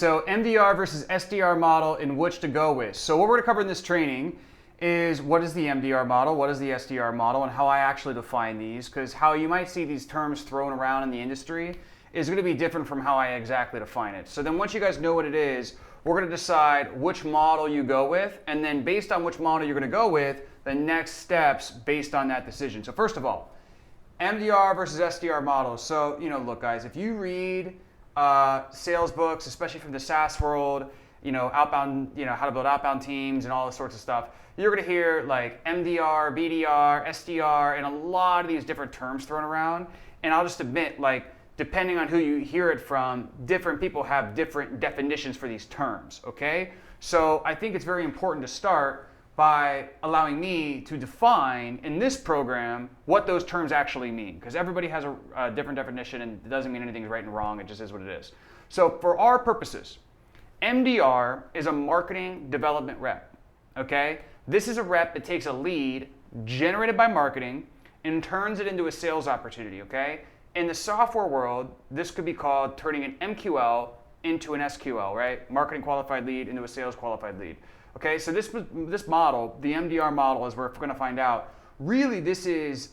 so MDR versus SDR model in which to go with. So what we're gonna cover in this training is what is the MDR model, what is the SDR model, and how I actually define these, because how you might see these terms thrown around in the industry is gonna be different from how I exactly define it. So then once you guys know what it is, we're gonna decide which model you go with, and then based on which model you're gonna go with, the next steps based on that decision. So first of all, MDR versus SDR models. So, look guys, if you read sales books, especially from the SaaS world, outbound, how to build outbound teams and all this sorts of stuff, you're gonna hear like MDR, BDR, SDR, and a lot of these different terms thrown around. And I'll just admit, depending on who you hear it from, different people have different definitions for these terms, okay? So I think it's very important to start by allowing me to define in this program what those terms actually mean, because everybody has a different definition and it doesn't mean anything's right and wrong, it just is what it is. So for our purposes, MDR is a marketing development rep, okay? This is a rep that takes a lead generated by marketing and turns it into a sales opportunity, okay? In the software world, this could be called turning an MQL into an SQL, right? Marketing qualified lead into a sales qualified lead. Okay, so this model, the MDR model, as we're going to find out, really this is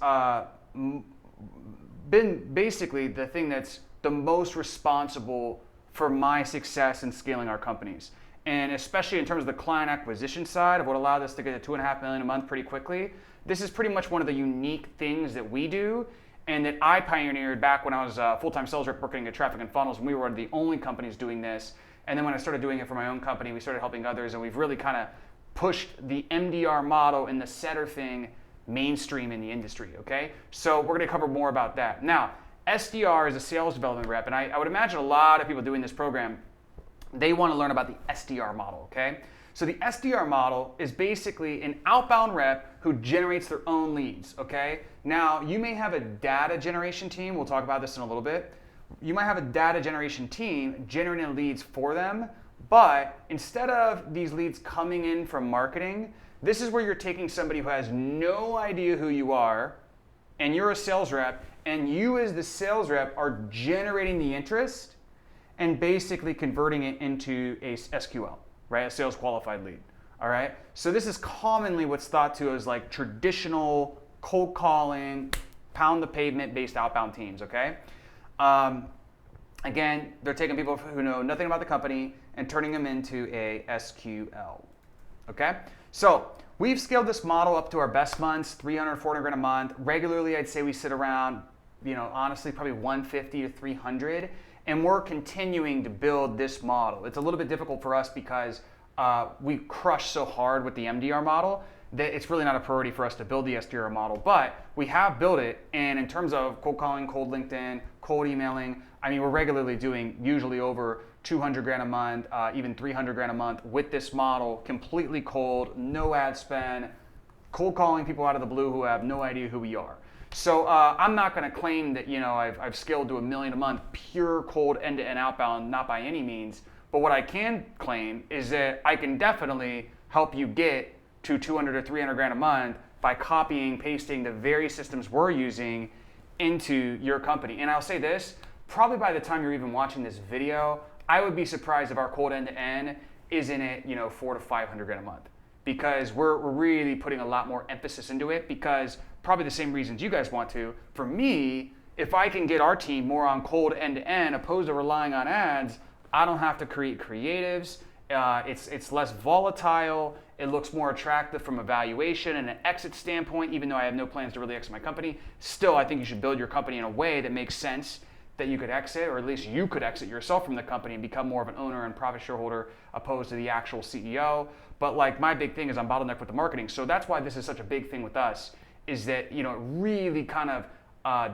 been basically the thing that's the most responsible for my success in scaling our companies. And especially in terms of the client acquisition side of what allowed us to get to $2.5 million a month pretty quickly, this is pretty much one of the unique things that we do and that I pioneered back when I was a full-time sales rep working at Traffic and Funnels, and we were one of the only companies doing this. And then when I started doing it for my own company, we started helping others, and we've really kind of pushed the MDR model and the setter thing mainstream in the industry, okay? So we're gonna cover more about that. Now, SDR is a sales development rep, and I would imagine a lot of people doing this program, they wanna learn about the SDR model, okay? So the SDR model is basically an outbound rep who generates their own leads, okay? Now, you may have a data generation team, we'll talk about this in a little bit. You might have a data generation team generating leads for them, but instead of these leads coming in from marketing, this is where you're taking somebody who has no idea who you are, and you're a sales rep, and you as the sales rep are generating the interest and basically converting it into a SQL, right? A sales qualified lead, all right? So this is commonly what's thought to as like traditional cold calling, pound the pavement based outbound teams, okay? Again, they're taking people who know nothing about the company and turning them into a SQL, okay? So we've scaled this model up to our best months, 300, 400 grand a month. Regularly, I'd say we sit around, honestly, probably 150 to 300, and we're continuing to build this model. It's a little bit difficult for us because we crush so hard with the MDR model that it's really not a priority for us to build the SDR model, but we have built it, and in terms of cold calling, cold LinkedIn, cold emailing, we're regularly doing usually over 200 grand a month, even 300 grand a month with this model, completely cold, no ad spend, cold calling people out of the blue who have no idea who we are. So I'm not gonna claim that I've scaled to $1 million a month, pure cold end-to-end outbound, not by any means, but what I can claim is that I can definitely help you get to 200 or 300 grand a month by copying, pasting the very systems we're using into your company. And I'll say this, probably by the time you're even watching this video, I would be surprised if our cold end-to-end isn't at 400 to 500 grand a month, because we're really putting a lot more emphasis into it, because probably the same reasons you guys want to. For me, if I can get our team more on cold end-to-end opposed to relying on ads, I don't have to create creatives. It's less volatile. It looks more attractive from a valuation and an exit standpoint, even though I have no plans to really exit my company. Still, I think you should build your company in a way that makes sense that you could exit, or at least you could exit yourself from the company and become more of an owner and profit shareholder opposed to the actual CEO. But my big thing is I'm bottlenecked with the marketing. So that's why this is such a big thing with us, is that it really kind of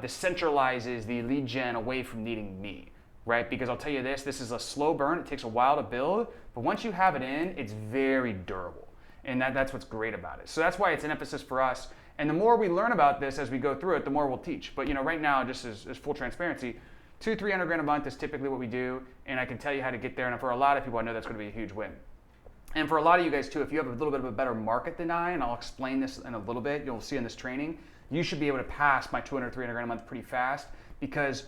decentralizes the lead gen away from needing me. Right? Because I'll tell you this is a slow burn. It takes a while to build, but once you have it in, it's very durable. And that's what's great about it. So that's why it's an emphasis for us. And the more we learn about this as we go through it, the more we'll teach. But right now, just as full transparency, 200-300 grand a month is typically what we do. And I can tell you how to get there. And for a lot of people, I know that's going to be a huge win. And for a lot of you guys too, if you have a little bit of a better market than I, and I'll explain this in a little bit, you'll see in this training, you should be able to pass my 200-300 grand a month pretty fast, because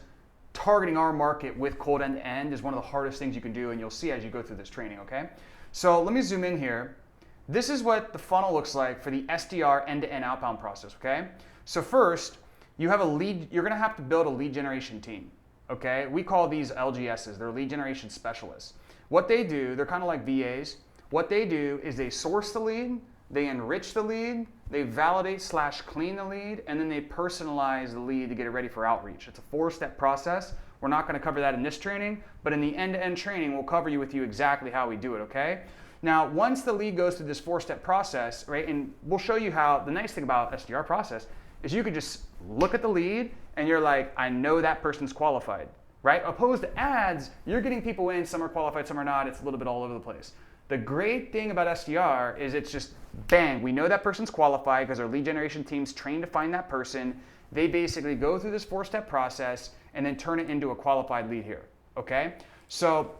targeting our market with cold end-to-end is one of the hardest things you can do, and you'll see as you go through this training, okay? So let me zoom in here. This is what the funnel looks like for the SDR end-to-end outbound process, okay? So first, you have a lead, you're gonna have to build a lead generation team, okay? We call these LGSs, they're lead generation specialists. What they do, they're kind of like VAs. What they do is they source the lead, they enrich the lead, they validate / clean the lead, and then they personalize the lead to get it ready for outreach. It's a 4-step process. We're not going to cover that in this training, but in the end-to-end training, we'll cover with you exactly how we do it, okay? Now, once the lead goes through this 4-step process, right, and we'll show you how, the nice thing about SDR process is you could just look at the lead and you're like, I know that person's qualified, right? Opposed to ads, you're getting people in, some are qualified, some are not. It's a little bit all over the place. The great thing about SDR is it's just bang, we know that person's qualified because our lead generation team's trained to find that person. They basically go through this 4-step process and then turn it into a qualified lead here, okay? So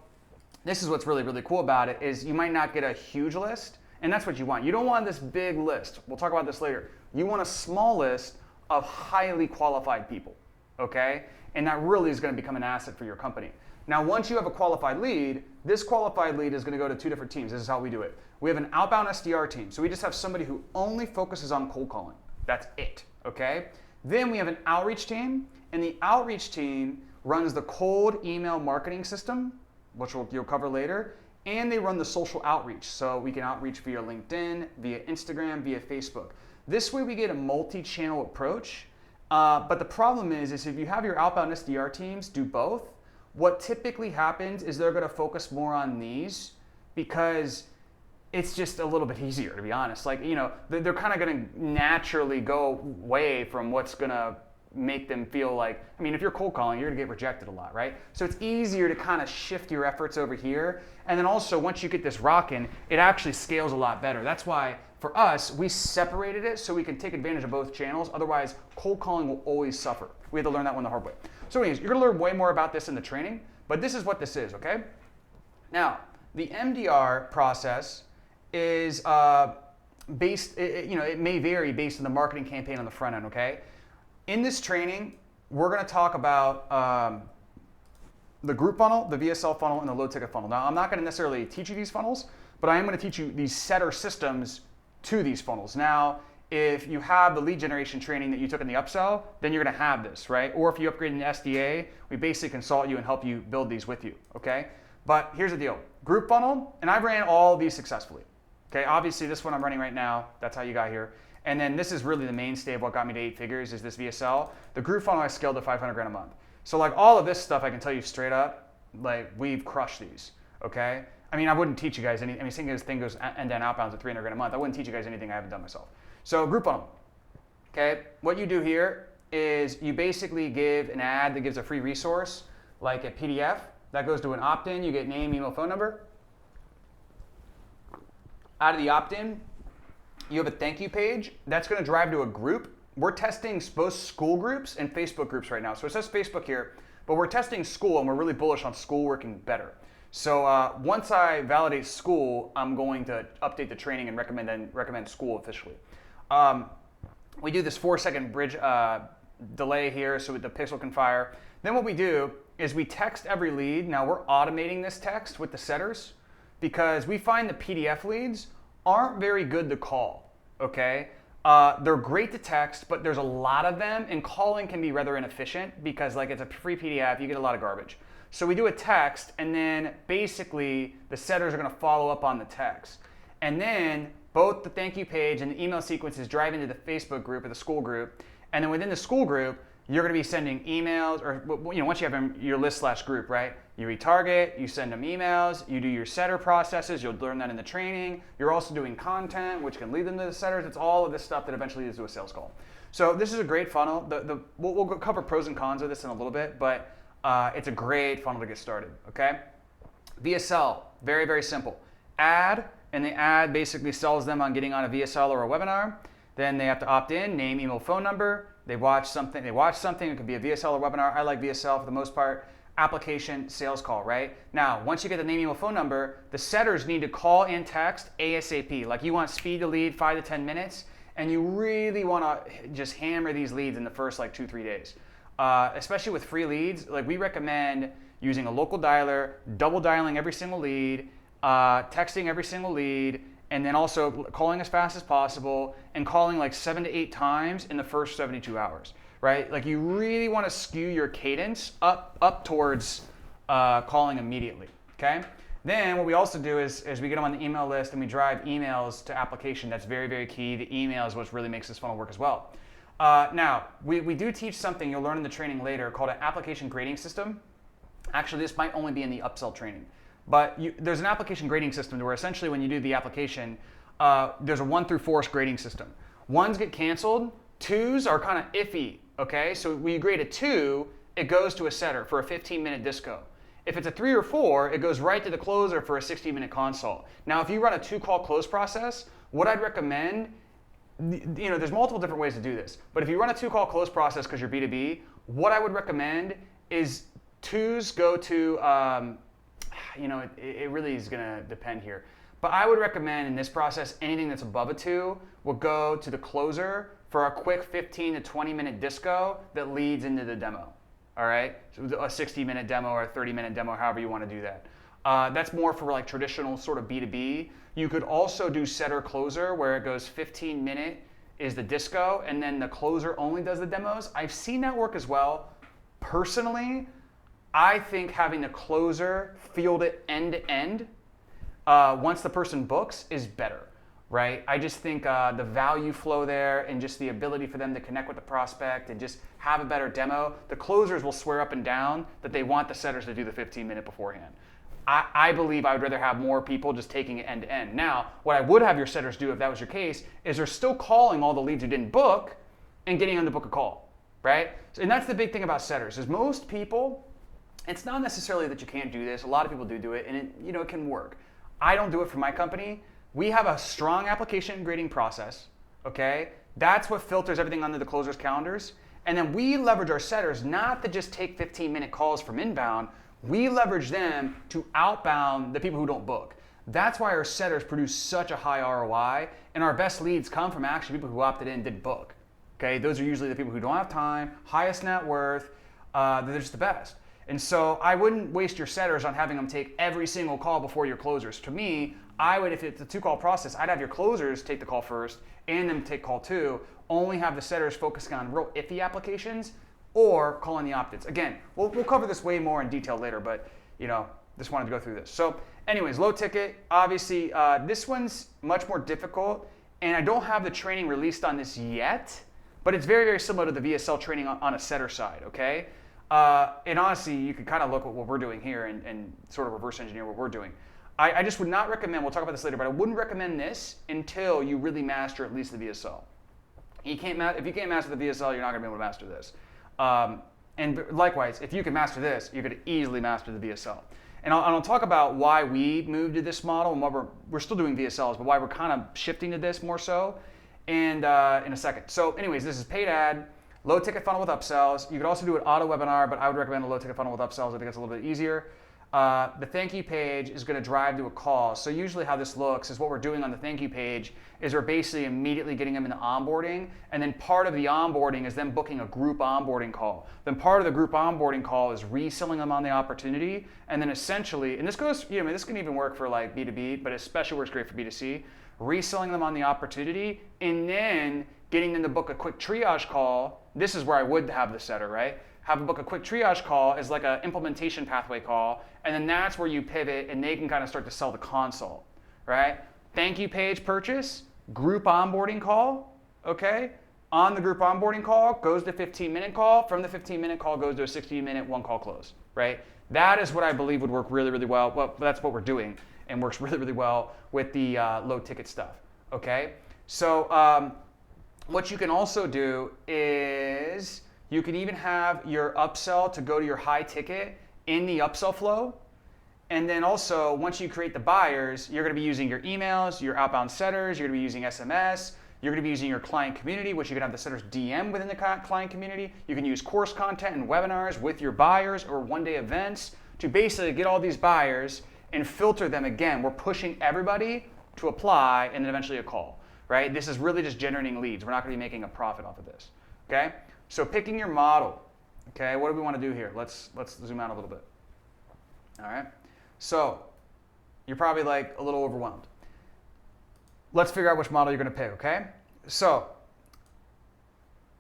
this is what's really, really cool about it is you might not get a huge list, and that's what you want. You don't want this big list. We'll talk about this later. You want a small list of highly qualified people, okay? And that really is going to become an asset for your company. Now, once you have a qualified lead, this qualified lead is going to go to 2 different teams. This is how we do it. We have an outbound SDR team. So we just have somebody who only focuses on cold calling. That's it, okay? Then we have an outreach team, and the outreach team runs the cold email marketing system, which you'll cover later, and they run the social outreach. So we can outreach via LinkedIn, via Instagram, via Facebook. This way we get a multi-channel approach. But the problem is if you have your outbound SDR teams do both, what typically happens is they're going to focus more on these because it's just a little bit easier, to be honest. Like, you know, they're kind of going to naturally go away from what's going to make them feel like, I mean, if you're cold calling, you're going to get rejected a lot, right? So it's easier to kind of shift your efforts over here. And then also, once you get this rocking, it actually scales a lot better. That's why, for us, we separated it so we can take advantage of both channels. Otherwise, cold calling will always suffer. We had to learn that one the hard way. So anyways, you're going to learn way more about this in the training, but this is what this is, okay? Now, the MDR process is based, it may vary based on the marketing campaign on the front end, okay? In this training, we're going to talk about the group funnel, the VSL funnel, and the low ticket funnel. Now, I'm not going to necessarily teach you these funnels, but I am going to teach you these setter systems to these funnels. Now, if you have the lead generation training that you took in the upsell, then you're going to have this, right? Or if you upgrade in SDA, we basically consult you and help you build these with you, okay? But here's the deal. Group funnel, and I've ran all of these successfully, okay? Obviously, this one I'm running right now. That's how you got here. And then this is really the mainstay of what got me to 8 figures is this VSL. The group funnel I scaled to 500 grand a month. So like all of this stuff, I can tell you straight up, like we've crushed these, okay? I mean, I wouldn't teach you guys anything. I mean, seeing this thing goes end-to-end outbounds at 300 grand a month, I wouldn't teach you guys anything I haven't done myself. So group funnel, okay? What you do here is you basically give an ad that gives a free resource, like a PDF. That goes to an opt-in. You get name, email, phone number. Out of the opt-in, you have a thank you page. That's going to drive to a group. We're testing both school groups and Facebook groups right now. So it says Facebook here, but we're testing school, and we're really bullish on school working better. So once I validate school, I'm going to update the training and recommend school officially. We do this 4-second bridge delay here so the pixel can fire. Then what we do is we text every lead. Now we're automating this text with the setters because we find the PDF leads aren't very good to call, okay? They're great to text, but there's a lot of them, and calling can be rather inefficient because like it's a free PDF, you get a lot of garbage. So we do a text, and then basically the setters are gonna follow up on the text. And then both the thank you page and the email sequences drive into the Facebook group or the school group. And then within the school group, you're going to be sending emails, or once you have your list/group, right? You retarget, you send them emails, you do your setter processes. You'll learn that in the training. You're also doing content, which can lead them to the setters. It's all of this stuff that eventually leads to a sales call. So this is a great funnel. We'll cover pros and cons of this in a little bit, but it's a great funnel to get started. Okay. VSL, very, very simple. Ad, and the ad basically sells them on getting on a VSL or a webinar. Then they have to opt in, name, email, phone number. They watch something. It could be a VSL or webinar. I like VSL for the most part. Application, sales call, right? Now, once you get the name, email, phone number, the setters need to call and text ASAP. Like you want speed to lead 5 to 10 minutes, and you really want to just hammer these leads in the first like 2-3 days. especially with free leads, like we recommend using a local dialer, double dialing every single lead, texting every single lead, and then also calling as fast as possible and calling like 7 to 8 times in the first 72 hours, right? Like you really want to skew your cadence up towards calling immediately, okay? Then what we also do is we get them on the email list and we drive emails to application. That's very, very key. The email is what really makes this funnel work as well. Now, we do teach something, you'll learn in the training later, called an application grading system. Actually, this might only be in the upsell training. But there's an application grading system where essentially when you do the application, there's a 1 through 4 grading system. 1s get canceled, 2s are kind of iffy, okay? So when you grade a 2, it goes to a setter for a 15-minute disco. If it's a 3 or 4, it goes right to the closer for a 60-minute consult. Now, if you run a 2-call close process, what I'd recommend, there's multiple different ways to do this, but if you run a 2-call close process because you're B2B, what I would recommend is 2s go to, it really is going to depend here. But I would recommend in this process, anything that's above a 2 will go to the closer for a quick 15 to 20-minute disco that leads into the demo. All right, so a 60-minute demo or a 30-minute demo, however you want to do that. That's more for like traditional sort of B2B. You could also do setter closer where it goes 15-minute is the disco and then the closer only does the demos. I've seen that work as well. Personally, I think having the closer field it end to end once the person books is better, right? I just think the value flow there and just the ability for them to connect with the prospect and just have a better demo, the closers will swear up and down that they want the setters to do the 15-minute beforehand. I believe I would rather have more people just taking it end to end. Now, what I would have your setters do if that was your case is they're still calling all the leads who didn't book and getting them to book a call, right? And that's the big thing about setters is most people, it's not necessarily that you can't do this. A lot of people do it, and it can work. I don't do it for my company. We have a strong application grading process, okay? That's what filters everything onto the closers' calendars. And then we leverage our setters not to just take 15-minute calls from inbound. We leverage them to outbound the people who don't book. That's why our setters produce such a high ROI, and our best leads come from actually people who opted in, didn't book. Okay, those are usually the people who don't have time, highest net worth, they're just the best. And so I wouldn't waste your setters on having them take every single call before your closers. To me, I would, if it's a 2-call process, I'd have your closers take the call first and then take call 2, only have the setters focusing on real iffy applications or calling the opt-ins. Again, we'll cover this way more in detail later, but just wanted to go through this. So anyways, low ticket, obviously this one's much more difficult and I don't have the training released on this yet, but it's very, very similar to the VSL training on a setter side, okay? And honestly, you can kind of look at what we're doing here and sort of reverse engineer what we're doing. I just would not recommend, we'll talk about this later, but I wouldn't recommend this until you really master at least the VSL. If you can't master the VSL, you're not going to be able to master this. And likewise, if you can master this, you're going to easily master the VSL. And I'll talk about why we moved to this model and why we're still doing VSLs, but why we're kind of shifting to this more so and in a second. So anyways, this is paid ad, low ticket funnel with upsells. You could also do an auto webinar, but I would recommend a low ticket funnel with upsells. I think it's a little bit easier. The thank you page is going to drive to a call. So usually how this looks is what we're doing on the thank you page is we're basically immediately getting them into onboarding, and then part of the onboarding is them booking a group onboarding call. Then part of the group onboarding call is reselling them on the opportunity, and then essentially, and this goes, this can even work for like B2B, but especially works great for B2C, reselling them on the opportunity, and then getting them to book a quick triage call. This is where I would have the setter, right? Have them book a quick triage call as like an implementation pathway call, and then that's where you pivot and they can kind of start to sell the console, right? Thank you page purchase, group onboarding call, okay? On the group onboarding call goes to 15-minute call. From the 15-minute call goes to a 60-minute 1-call close, right? That is what I believe would work really, really well. Well, that's what we're doing and works really, really well with the low ticket stuff, okay? So what you can also do is you can even have your upsell to go to your high ticket in the upsell flow. And then also, once you create the buyers, you're going to be using your emails, your outbound setters, you're going to be using SMS, you're going to be using your client community, which you can have the setters DM within the client community. You can use course content and webinars with your buyers or one-day events to basically get all these buyers and filter them. Again, we're pushing everybody to apply and then eventually a call, right? This is really just generating leads. We're not going to be making a profit off of this, okay? So picking your model, Okay, what do we want to do here? Let's zoom out a little bit. All right, so you're probably like a little overwhelmed. Let's figure out which model you're going to pick, okay? So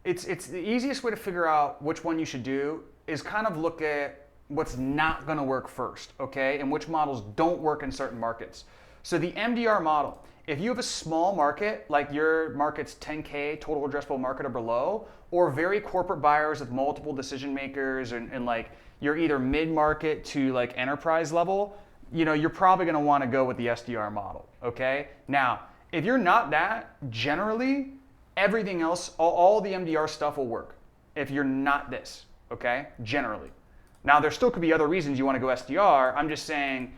it's the easiest way to figure out which one you should do is kind of look at what's not going to work first, okay? And which models don't work in certain markets. So the MDR model, if you have a small market, like your market's 10K total addressable market or below, or very corporate buyers with multiple decision makers and like you're either mid-market to like enterprise level, you know, you're probably going to want to go with the SDR model, okay? Now, if you're not that, generally, everything else, all the MDR stuff will work if you're not this, okay? Generally. Now, there still could be other reasons you want to go SDR. I'm just saying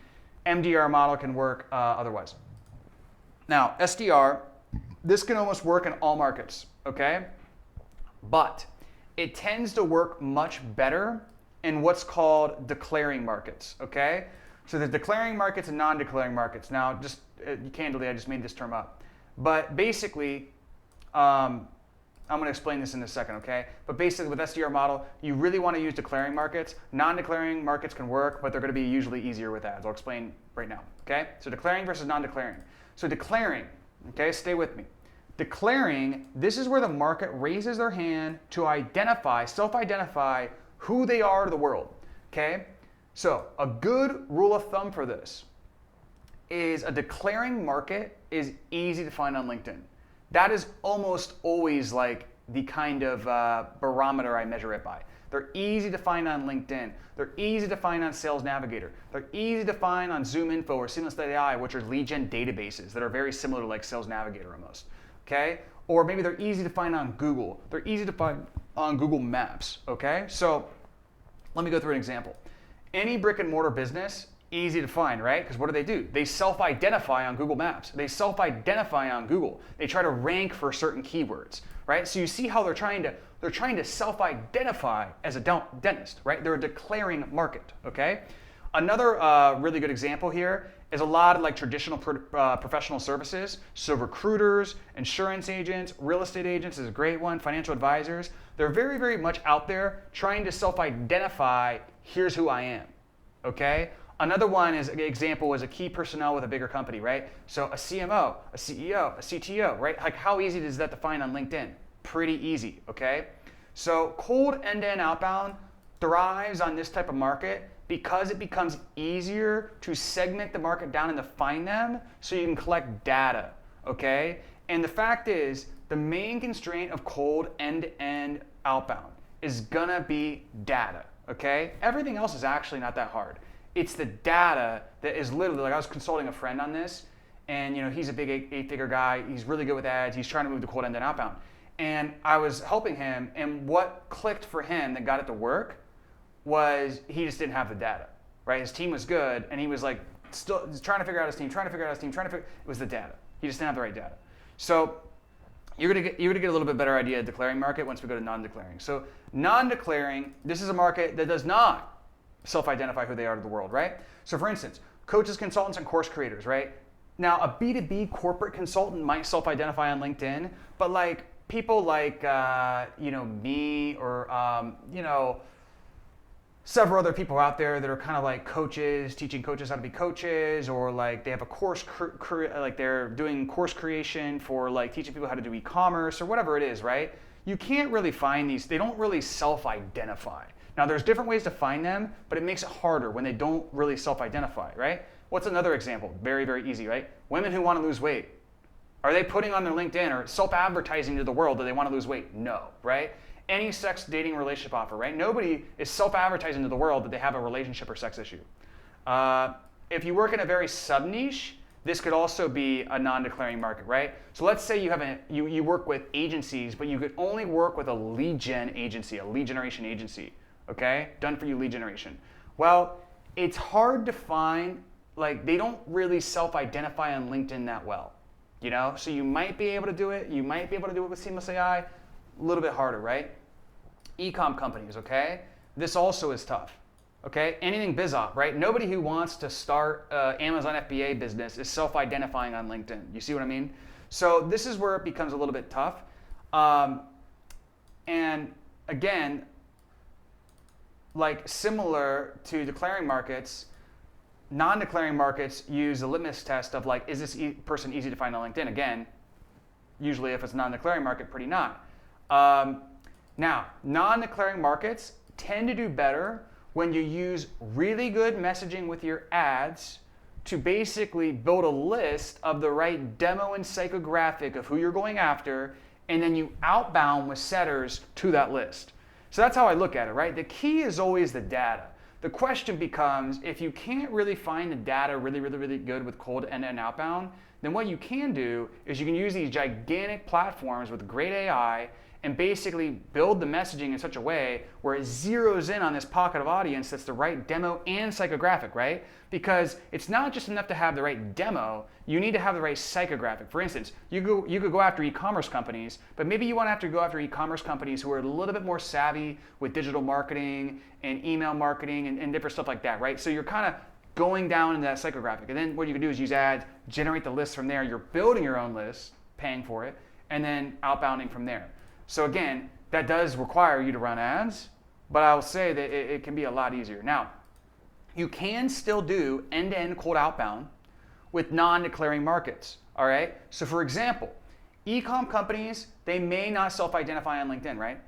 MDR model can work otherwise. Now, SDR, this can almost work in all markets, okay? But it tends to work much better in what's called declaring markets, okay? So there's declaring markets and non-declaring markets. Now, just candidly, I just made this term up. But basically, I'm going to explain this in a second, okay? But basically, with SDR model, you really want to use declaring markets. Non-declaring markets can work, but they're going to be usually easier with ads. I'll explain right now, okay? So declaring versus non-declaring. So declaring, okay, stay with me. Declaring, this is where the market raises their hand to identify, self-identify who they are to the world, okay? So a good rule of thumb for this is a declaring market is easy to find on LinkedIn. That is almost always like the kind of barometer I measure it by. They're easy to find on LinkedIn. They're easy to find on Sales Navigator. They're easy to find on ZoomInfo or Seamless.ai, which are lead gen databases that are very similar to like Sales Navigator almost, okay? Or maybe they're easy to find on Google. They're easy to find on Google Maps, okay? So let me go through an example. Any brick and mortar business, easy to find, right? Because what do? They self-identify on Google Maps. They self-identify on Google. They try to rank for certain keywords, right? So you see how they're trying to self-identify as a dentist, right? They're a declaring market, okay? Another really good example here is a lot of like traditional professional services. So recruiters, insurance agents, real estate agents is a great one, financial advisors. They're very, very much out there trying to self-identify, here's who I am, okay? Another one is, example was a key personnel with a bigger company, right? So a CMO, a CEO, a CTO, right? Like how easy is that to find on LinkedIn? Pretty easy, okay? So cold end-to-end outbound thrives on this type of market because it becomes easier to segment the market down and to find them so you can collect data, okay? And the fact is, the main constraint of cold end-to-end outbound is gonna be data, okay? Everything else is actually not that hard. It's the data that is literally, like I was consulting a friend on this, and you know he's a big eight-figure guy, he's really good with ads, he's trying to move to cold end-to-end outbound. And I was helping him, and what clicked for him that got it to work was he just didn't have the data, right? His team was good, and he was like still trying to figure out his team, it was the data. He just didn't have the right data. So you're gonna get a little bit better idea of declaring market once we go to non-declaring. So non-declaring, this is a market that does not self-identify who they are to the world, right? So for instance, coaches, consultants, and course creators, right? Now a B2B corporate consultant might self-identify on LinkedIn, but like people like, me or, several other people out there that are kind of like coaches, teaching coaches how to be coaches, or like they have a course, like they're doing course creation for like teaching people how to do e-commerce or whatever it is, right? You can't really find these, they don't really self-identify. Now there's different ways to find them, but it makes it harder when they don't really self-identify, right? What's another example? Very, very easy, right? Women who want to lose weight. Are they putting on their LinkedIn or self-advertising to the world that they want to lose weight? No, right? Any sex, dating, relationship offer, right? Nobody is self-advertising to the world that they have a relationship or sex issue. If you work in a very sub-niche, this could also be a non-declaring market, right? So let's say you work with agencies, but you could only work with a lead gen agency, a lead generation agency. Okay, done for you lead generation. Well, it's hard to find, like they don't really self-identify on LinkedIn that well, you know? So you might be able to do it. You might be able to do it with Seamless AI, a little bit harder, right? E-com companies, okay? This also is tough, okay? Anything BizOp, right? Nobody who wants to start Amazon FBA business is self-identifying on LinkedIn. You see what I mean? So this is where it becomes a little bit tough. And again, like similar to declaring markets, non-declaring markets use the litmus test of like, is this person easy to find on LinkedIn? Again, usually if it's a non-declaring market, pretty not. Now, non-declaring markets tend to do better when you use really good messaging with your ads to basically build a list of the right demo and psychographic of who you're going after, and then you outbound with setters to that list. So that's how I look at it, right? The key is always the data. The question becomes, if you can't really find the data really good with cold end-to-end outbound, then what you can do is you can use these gigantic platforms with great AI and basically build the messaging in such a way where it zeroes in on this pocket of audience that's the right demo and psychographic, right? Because it's not just enough to have the right demo, you need to have the right psychographic. For instance, you could go after e-commerce companies, but maybe you want to go after e-commerce companies who are a little bit more savvy with digital marketing and email marketing and different stuff like that, right? So you're kind of going down into that psychographic. And then what you can do is use ads, generate the list from there. You're building your own list, paying for it, and then outbounding from there. So again, that does require you to run ads, but I will say that it can be a lot easier. Now, you can still do end-to-end cold outbound with non-declaring markets, all right? So for example, e-com companies, they may not self-identify on LinkedIn, right?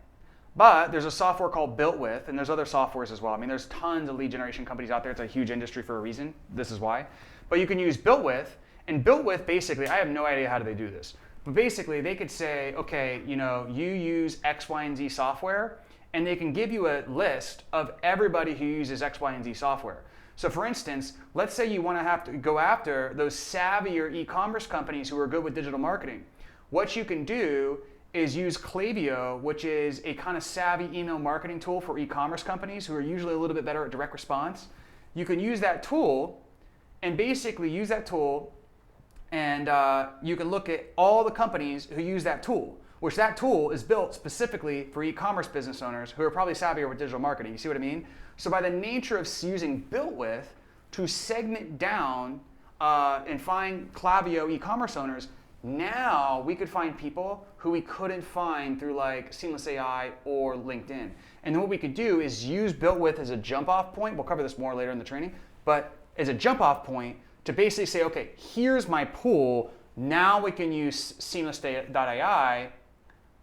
But there's a software called Built With, and there's other softwares as well. I mean, there's tons of lead generation companies out there. It's a huge industry for a reason. This is why. But you can use Built With, and Built With, basically, I have no idea how do they do this. But basically, they could say, okay, you use X, Y, and Z software, and they can give you a list of everybody who uses X, Y, and Z software. So for instance, let's say you want to have to go after those savvier e-commerce companies who are good with digital marketing. What you can do is use Klaviyo, which is a kind of savvy email marketing tool for e-commerce companies who are usually a little bit better at direct response. You can use that tool and basically use that tool and you can look at all the companies who use that tool, which that tool is built specifically for e-commerce business owners who are probably savvier with digital marketing. You see what I mean? So by the nature of using Built With to segment down and find Klaviyo e-commerce owners, now we could find people who we couldn't find through like Seamless AI or LinkedIn. And then what we could do is use Built With as a jump off point. We'll cover this more later in the training, but as a jump off point to basically say, okay, here's my pool. Now we can use Seamless.ai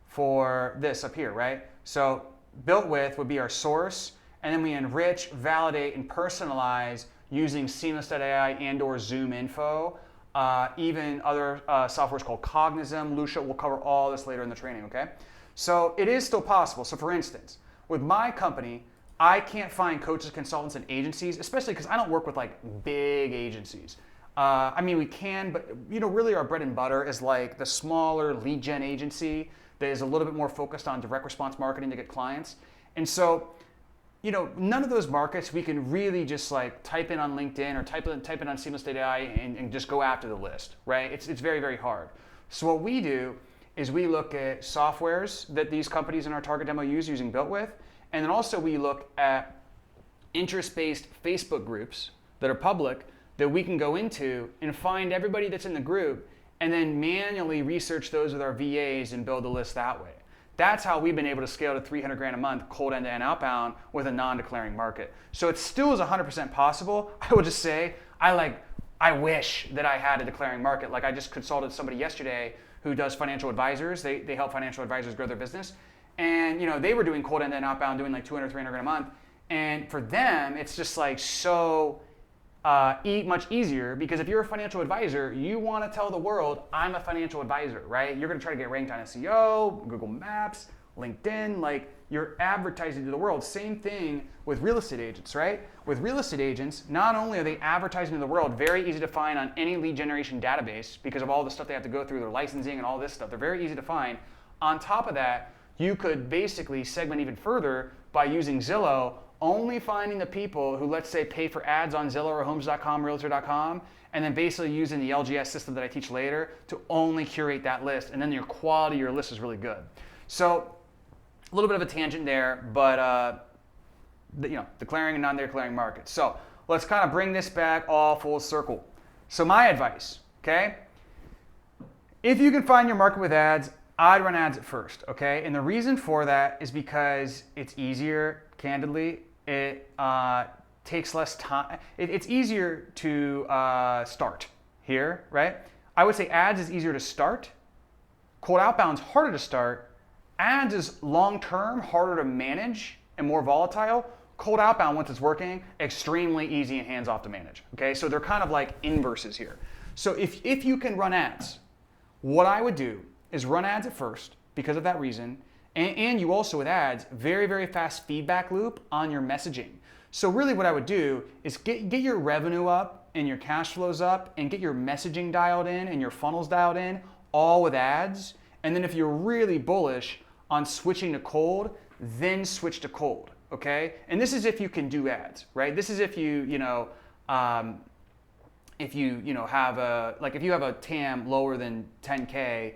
for this up here, right? So Built With would be our source, and then we enrich, validate, and personalize using Seamless.ai and or Zoom Info. Even other softwares called Cognism, Lucia. We'll cover all this later in the training, okay? So it is still possible. So for instance, with my company, I can't find coaches, consultants, and agencies, especially because I don't work with like big agencies. I mean, we can, but really our bread and butter is like the smaller lead gen agency that is a little bit more focused on direct response marketing to get clients. And so, none of those markets we can really just like type in on LinkedIn or type in on Seamless.ai and just go after the list, right? It's very, very hard. So what we do is we look at softwares that these companies in our target demo use using Built With, and then also we look at interest-based Facebook groups that are public that we can go into and find everybody that's in the group and then manually research those with our VAs and build a list that way. That's how we've been able to scale to 300 grand a month cold end-to-end outbound with a non-declaring market. So it still is 100% possible. I would just say, I wish that I had a declaring market. Like I just consulted somebody yesterday who does financial advisors. They help financial advisors grow their business. And they were doing cold end-to-end outbound, doing like 200, 300 grand a month. And for them, it's just like so much easier, because if you're a financial advisor, you want to tell the world, I'm a financial advisor, right? You're going to try to get ranked on SEO, Google Maps, LinkedIn, like you're advertising to the world. Same thing with real estate agents, right? With real estate agents, not only are they advertising to the world, very easy to find on any lead generation database because of all the stuff they have to go through, their licensing and all this stuff. They're very easy to find. On top of that, you could basically segment even further by using Zillow, only finding the people who, let's say, pay for ads on Zillow or Homes.com, Realtor.com, and then basically using the LGS system that I teach later to only curate that list, and then your quality of your list is really good. So a little bit of a tangent there, but declaring and non-declaring markets. So let's kind of bring this back all full circle. So my advice, okay? If you can find your market with ads, I'd run ads at first, okay? And the reason for that is because it's easier, candidly. It takes less time. It's easier to start here, right? I would say ads is easier to start. Cold outbound's harder to start. Ads is long-term, harder to manage and more volatile. Cold outbound, once it's working, extremely easy and hands-off to manage. Okay, so they're kind of like inverses here. So if you can run ads, what I would do is run ads at first because of that reason, and you also with ads, very, very fast feedback loop on your messaging. So really what I would do is get your revenue up and your cash flows up and get your messaging dialed in and your funnels dialed in, all with ads. And then if you're really bullish on switching to cold, then switch to cold, okay? And this is if you can do ads, right? This is if you have a TAM lower than 10K,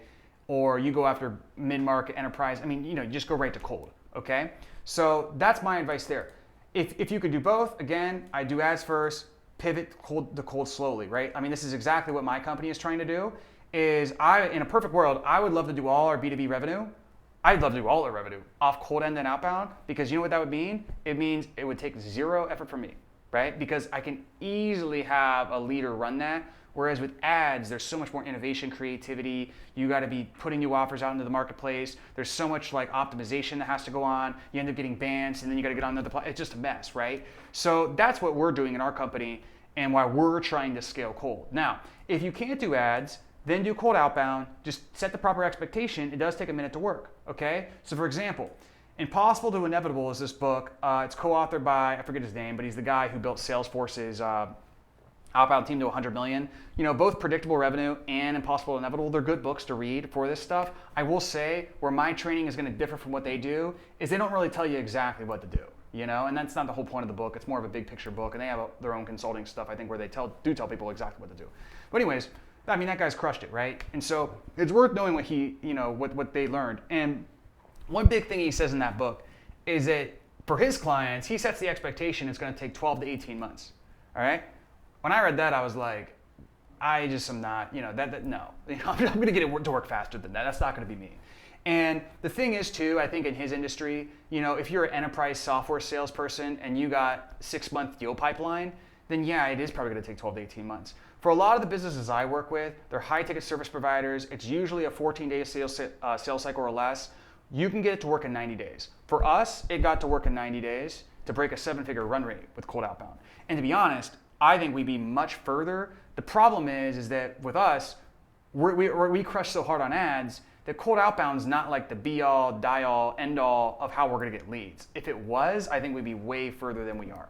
or you go after mid-market enterprise, you just go right to cold, okay? So that's my advice there. If you could do both, again, I do ads first, pivot to cold slowly, right? This is exactly what my company is trying to do. In a perfect world, I would love to do all our B2B revenue. I'd love to do all our revenue off cold end and outbound, because you know what that would mean? It means it would take zero effort from me, right? Because I can easily have a leader run that. Whereas with ads, there's so much more innovation, creativity. You got to be putting new offers out into the marketplace. There's so much like optimization that has to go on. You end up getting bans, and then you got to get on the platform. It's just a mess, right? So that's what we're doing in our company, and why we're trying to scale cold. Now, if you can't do ads, then do cold outbound. Just set the proper expectation. It does take a minute to work, okay? So for example, Impossible to Inevitable is this book. It's co-authored by, I forget his name, but he's the guy who built Salesforce's outbound team to 100 million. Both Predictable Revenue and Impossible to Inevitable, they're good books to read for this stuff. I will say where my training is going to differ from what they do is they don't really tell you exactly what to do, and that's not the whole point of the book. It's more of a big picture book, and they have their own consulting stuff, I think, where they do tell people exactly what to do. But anyways, that guy's crushed it, right? And so it's worth knowing what they learned. And one big thing he says in that book is that for his clients, he sets the expectation it's going to take 12 to 18 months, all right? When I read that, I was like, I just am not, no. I'm going to get it to work faster than that. That's not going to be me. And the thing is, too, I think in his industry, if you're an enterprise software salesperson and you got 6-month deal pipeline, then yeah, it is probably going to take 12 to 18 months. For a lot of the businesses I work with, they're high-ticket service providers. It's usually a 14-day sales cycle or less. You can get it to work in 90 days. For us, it got to work in 90 days to break a 7-figure run rate with cold outbound. And to be honest, I think we'd be much further. The problem is that with us, we crush so hard on ads that cold outbound's not like the be-all, die-all, end-all of how we're going to get leads. If it was, I think we'd be way further than we are.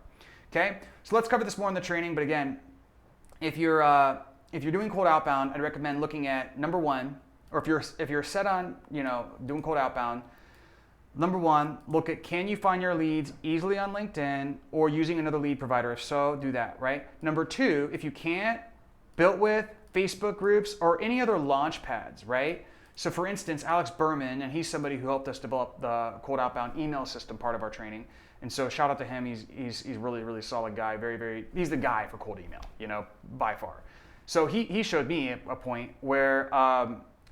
Okay, so let's cover this more in the training. But again, if you're doing cold outbound, I'd recommend looking at number one, or if you're set on doing cold outbound. Number one, look at, can you find your leads easily on LinkedIn or using another lead provider? If so, do that, right? Number two, if you can't, built with Facebook groups or any other launch pads, right? So for instance, Alex Berman, and he's somebody who helped us develop the cold outbound email system part of our training. And so shout out to him. He's really, really solid guy. Very, very, he's the guy for cold email, by far. So he showed me a point where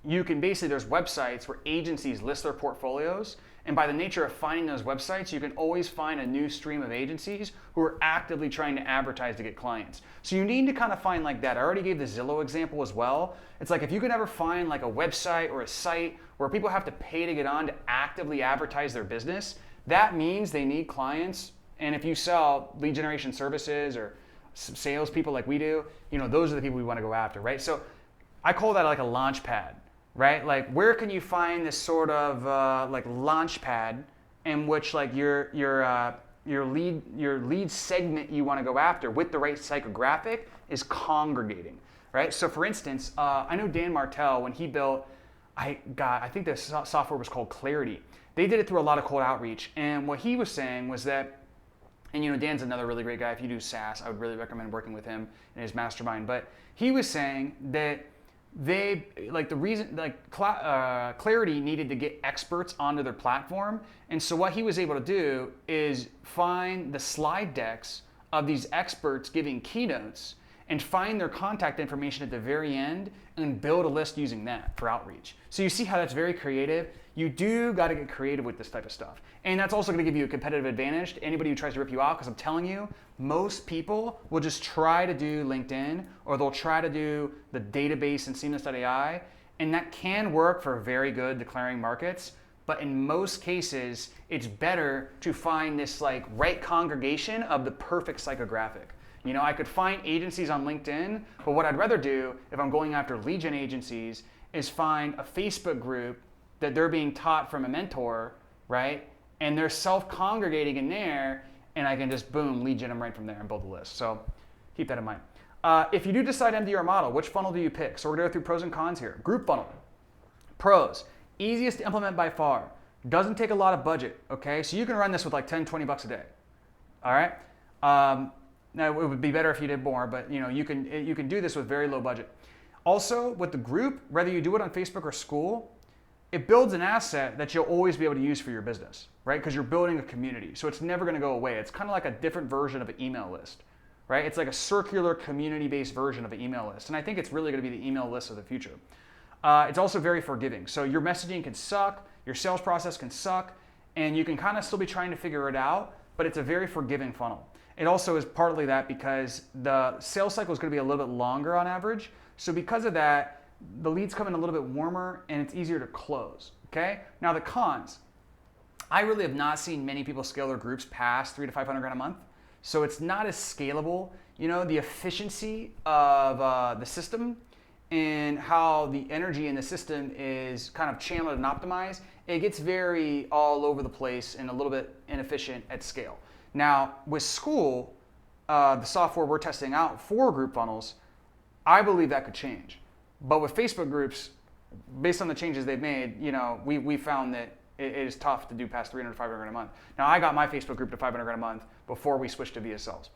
you can basically, there's websites where agencies list their portfolios. And by the nature of finding those websites, you can always find a new stream of agencies who are actively trying to advertise to get clients. So you need to kind of find like that. I already gave the Zillow example as well. It's like if you can ever find like a website or a site where people have to pay to get on to actively advertise their business, that means they need clients. And if you sell lead generation services or salespeople like we do, those are the people we want to go after, right? So I call that like a launch pad. Right? Like, where can you find this sort of like launch pad in which like your lead segment you want to go after with the right psychographic is congregating, right? So for instance, I know Dan Martell, when he built, I think the software was called Clarity. They did it through a lot of cold outreach, and what he was saying was that, and Dan's another really great guy. If you do SaaS, I would really recommend working with him in his mastermind. But he was saying that Clarity needed to get experts onto their platform. And so what he was able to do is find the slide decks of these experts giving keynotes and find their contact information at the very end and build a list using that for outreach. So you see how that's very creative? You do got to get creative with this type of stuff. And that's also going to give you a competitive advantage to anybody who tries to rip you out, because I'm telling you, most people will just try to do LinkedIn, or they'll try to do the database in Seamless.ai, and that can work for very good declaring markets. But in most cases, it's better to find this like right congregation of the perfect psychographic. You know, I could find agencies on LinkedIn, but what I'd rather do if I'm going after lead gen agencies is find a Facebook group that they're being taught from a mentor, right? And they're self-congregating in there, and I can just boom, lead gen them right from there and build a list. So keep that in mind. If you do decide MDR model, which funnel do you pick? So we're gonna go through pros and cons here. Group funnel. Pros. Easiest to implement by far. Doesn't take a lot of budget, okay? So you can run this with like 10, 20 bucks a day, all right? Now it would be better if you did more, but you know, you can do this with very low budget. Also, with the group, whether you do it on Facebook or school, it builds an asset that you'll always be able to use for your business, right? Because you're building a community, so it's never gonna go away. It's kind of like a different version of an email list, right? It's like a circular community-based version of an email list, and I think it's really gonna be the email list of the future. It's also very forgiving. So your messaging can suck, your sales process can suck, and you can kind of still be trying to figure it out, but it's a very forgiving funnel. It also is partly that because the sales cycle is going to be a little bit longer on average. So because of that, the leads come in a little bit warmer and it's easier to close, okay? Now the cons. I really have not seen many people scale their groups past $300 to $500 a month. So it's not as scalable. You know, the efficiency of the system and how the energy in the system is kind of channeled and optimized, it gets very all over the place and a little bit inefficient at scale. Now, with school, the software we're testing out for group funnels, I believe that could change. But with Facebook groups, based on the changes they've made, you know, we found that it is tough to do past $300 to $500 a month. Now, I got my Facebook group to $500 a month before we switched to VSLs.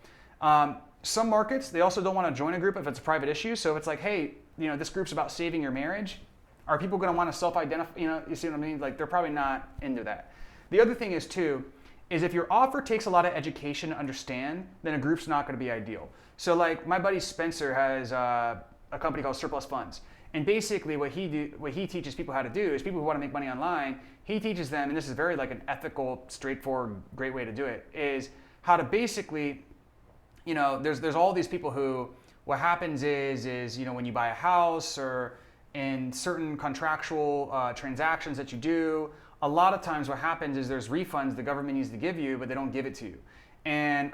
Some markets, they also don't want to join a group if it's a private issue. So if it's like, hey, you know, this group's about saving your marriage, are people going to want to self-identify? You know, you see what I mean? Like, they're probably not into that. The other thing is too, is if your offer takes a lot of education to understand, then a group's not going to be ideal. So like my buddy Spencer has a company called Surplus Funds. And basically what he teaches people how to do is people who want to make money online, he teaches them, and this is very like an ethical, straightforward, great way to do it, is how to basically, you know, there's all these people who, what happens is, you know, when you buy a house or in certain contractual transactions that you do, a lot of times what happens is there's refunds the government needs to give you, but they don't give it to you. And,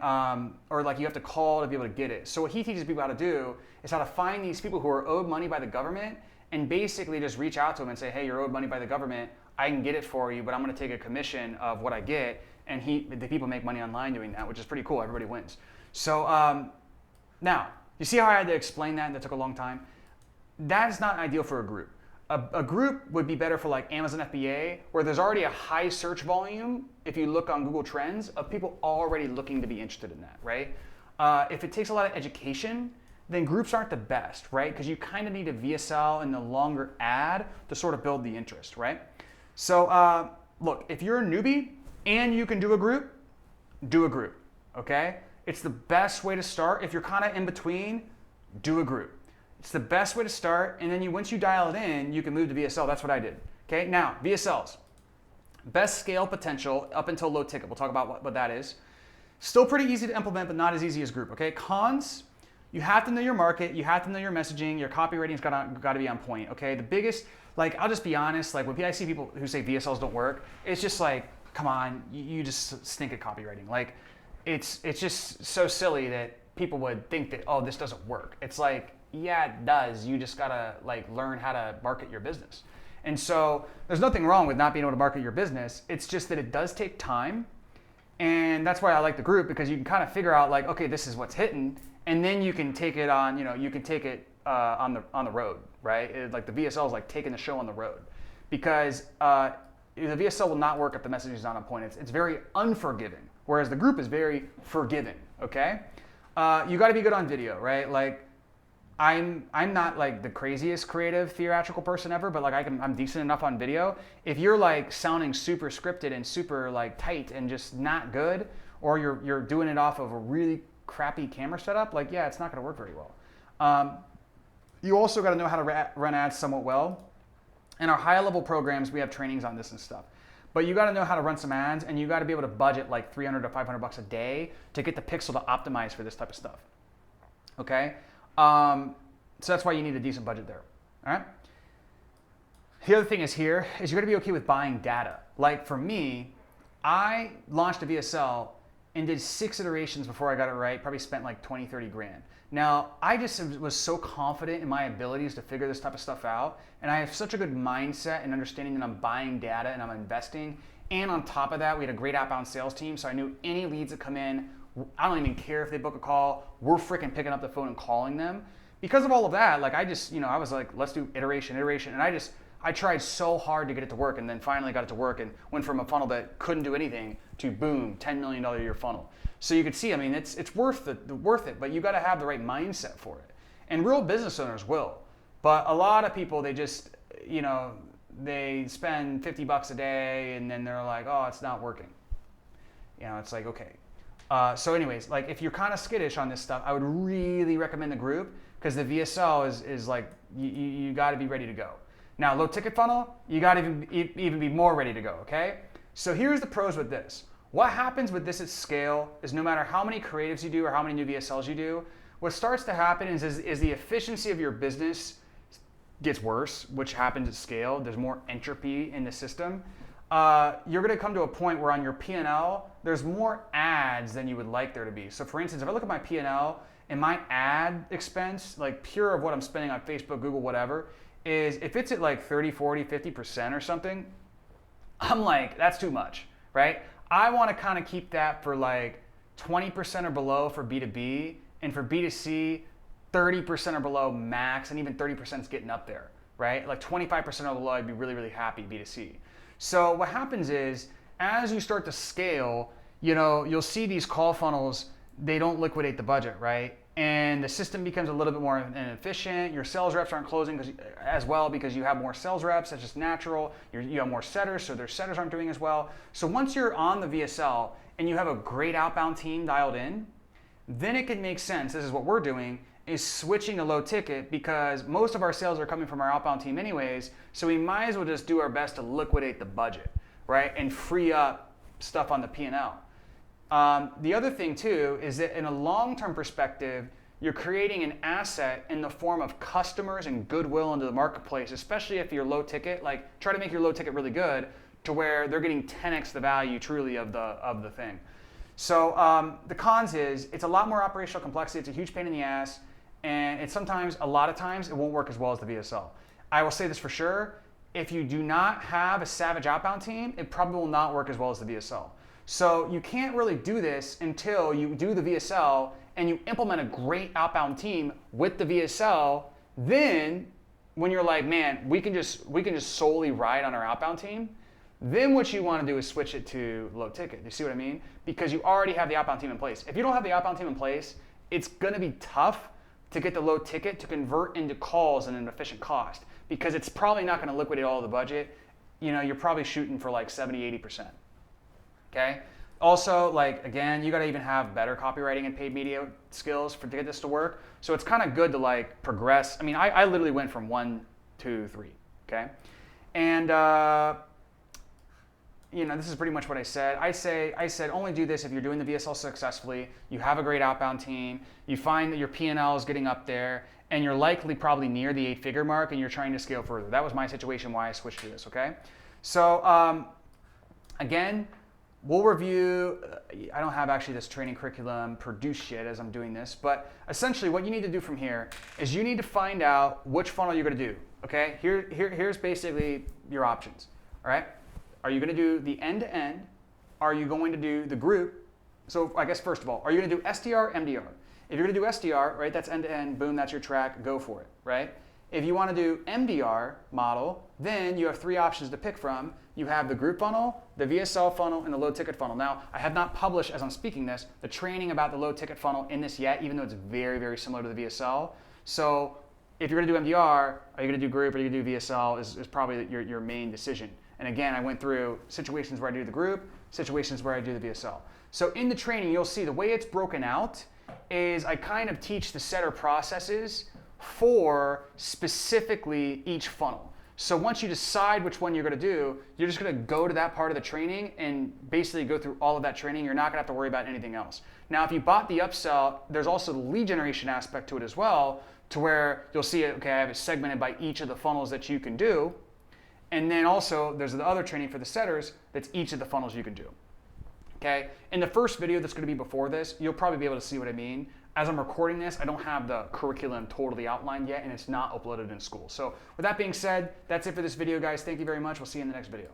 or like you have to call to be able to get it. So what he teaches people how to do is how to find these people who are owed money by the government and basically just reach out to them and say, hey, you're owed money by the government. I can get it for you, but I'm going to take a commission of what I get. And the people make money online doing that, which is pretty cool. Everybody wins. So now, you see how I had to explain that and that took a long time? That is not ideal for a group. A group would be better for like Amazon FBA, where there's already a high search volume, if you look on Google Trends, of people already looking to be interested in that, right? If it takes a lot of education, then groups aren't the best, right? Because you kind of need a VSL and a longer ad to sort of build the interest, right? So look, if you're a newbie and you can do a group, okay? It's the best way to start. If you're kind of in between, do a group. It's the best way to start, and then once you dial it in, you can move to VSL. That's what I did. Okay, now VSLs. Best scale potential up until low ticket. We'll talk about what that is. Still pretty easy to implement, but not as easy as group. Okay, cons. You have to know your market. You have to know your messaging. Your copywriting's got to be on point. Okay, the biggest, like, I'll just be honest. Like when I see people who say VSLs don't work, it's just like, come on, you just stink at copywriting. Like, it's just so silly that people would think that, oh, this doesn't work. It's like, yeah, it does. You just gotta like learn how to market your business. And so there's nothing wrong with not being able to market your business. It's just that it does take time. And that's why I like the group, because you can kind of figure out like, okay, this is what's hitting. And then you can take it on, you know, you can take it on the road, right? Like the VSL is like taking the show on the road, because the VSL will not work if the message is not on point. It's very unforgiving, whereas the group is very forgiving, okay? You gotta be good on video, right? Like, I'm not like the craziest creative theatrical person ever, but like I'm decent enough on video. If you're like sounding super scripted and super like tight and just not good, or you're doing it off of a really crappy camera setup, like, yeah, it's not gonna work very well. You also got to know how to run ads somewhat well. In our high level programs, we have trainings on this and stuff. But you got to know how to run some ads, and you got to be able to budget like $300 to $500 a day to get the pixel to optimize for this type of stuff. Okay? So that's why you need a decent budget there. All right? The other thing is here is you got to be okay with buying data. Like for me, I launched a VSL and did 6 iterations before I got it right. Probably spent like 20, 30 grand. Now, I just was so confident in my abilities to figure this type of stuff out. And I have such a good mindset and understanding that I'm buying data and I'm investing. And on top of that, we had a great outbound sales team. So I knew any leads that come in, I don't even care if they book a call. We're freaking picking up the phone and calling them. Because of all of that, like I just, I was like, let's do iteration. And I tried so hard to get it to work, and then finally got it to work and went from a funnel that couldn't do anything to boom, $10 million a year funnel. So you could see, it's worth it, but you got to have the right mindset for it. And real business owners will. But a lot of people, they just, they spend $50 a day and then they're like, oh, it's not working. It's like, okay. So anyways, like if you're kind of skittish on this stuff, I would really recommend the group, because the VSL is like, you got to be ready to go. Now, low ticket funnel, you got to even be more ready to go, okay? So here's the pros with this. What happens with this at scale is no matter how many creatives you do or how many new VSLs you do, what starts to happen is the efficiency of your business gets worse, which happens at scale. There's more entropy in the system. You're going to come to a point where on your P&L, there's more ads than you would like there to be. So for instance, if I look at my P&L and my ad expense, like pure of what I'm spending on Facebook, Google, whatever, is if it's at like 30, 40, 50% or something, I'm like, that's too much, right? I want to kind of keep that for like 20% or below for B2B, and for B2C, 30% or below max, and even 30% is getting up there, right? Like 25% or below, I'd be really, really happy B2C. So what happens is, as you start to scale, you'll see these call funnels, they don't liquidate the budget, right? And the system becomes a little bit more inefficient. Your sales reps aren't closing because you have more sales reps. That's just natural. You have more setters, so their setters aren't doing as well. So once you're on the VSL and you have a great outbound team dialed in, then it can make sense. This is what we're doing, is switching to low ticket, because most of our sales are coming from our outbound team anyways. So we might as well just do our best to liquidate the budget, right? And free up stuff on the P&L. The other thing too is that in a long-term perspective, you're creating an asset in the form of customers and goodwill into the marketplace, especially if you're low ticket. Like, try to make your low ticket really good to where they're getting 10x the value truly of the thing. So the cons is it's a lot more operational complexity. It's a huge pain in the ass, and a lot of times it won't work as well as the VSL. I will say this for sure: if you do not have a savage outbound team, it probably will not work as well as the VSL. So you can't really do this until you do the VSL and you implement a great outbound team with the VSL. Then when you're like, man, we can just solely ride on our outbound team, then what you want to do is switch it to low ticket. You see what I mean? Because you already have the outbound team in place. If you don't have the outbound team in place, it's going to be tough to get the low ticket to convert into calls at an efficient cost, because it's probably not going to liquidate all of the budget. You're probably shooting for like 70, 80%. Okay. Also, like, again, you got to even have better copywriting and paid media skills to get this to work. So it's kind of good to like progress. I literally went from 1, 2, 3. Okay. And, this is pretty much what I said. I said only do this if you're doing the VSL successfully, you have a great outbound team, you find that your P&L is getting up there, and you're likely probably near the 8-figure mark and you're trying to scale further. That was my situation why I switched to this, okay? So, again, we'll review, I don't have actually this training curriculum produced yet as I'm doing this, but essentially what you need to do from here is you need to find out which funnel you're going to do, okay? Here's basically your options, all right? Are you going to do the end-to-end? Are you going to do the group? So I guess first of all, are you going to do SDR, MDR? If you're going to do SDR, right, that's end-to-end, boom, that's your track, go for it, right? If you want to do MDR model, then you have 3 options to pick from. You have the group funnel, the VSL funnel, and the low ticket funnel. Now, I have not published, as I'm speaking this, the training about the low ticket funnel in this yet, even though it's very, very similar to the VSL. So if you're going to do MDR, are you going to do group or are you going to do VSL is probably your main decision. And again, I went through situations where I do the group, situations where I do the VSL. So in the training, you'll see the way it's broken out is I kind of teach the setter processes for specifically each funnel. So once you decide which one you're going to do, you're just going to go to that part of the training and basically go through all of that training. You're not going to have to worry about anything else. Now, if you bought the upsell, there's also the lead generation aspect to it as well, to where you'll see, okay, I have it segmented by each of the funnels that you can do. And then also there's the other training for the setters that's each of the funnels you can do. Okay? In the first video that's going to be before this, you'll probably be able to see what I mean. As I'm recording this, I don't have the curriculum totally outlined yet, and it's not uploaded in school. So with that being said, that's it for this video, guys. Thank you very much. We'll see you in the next video.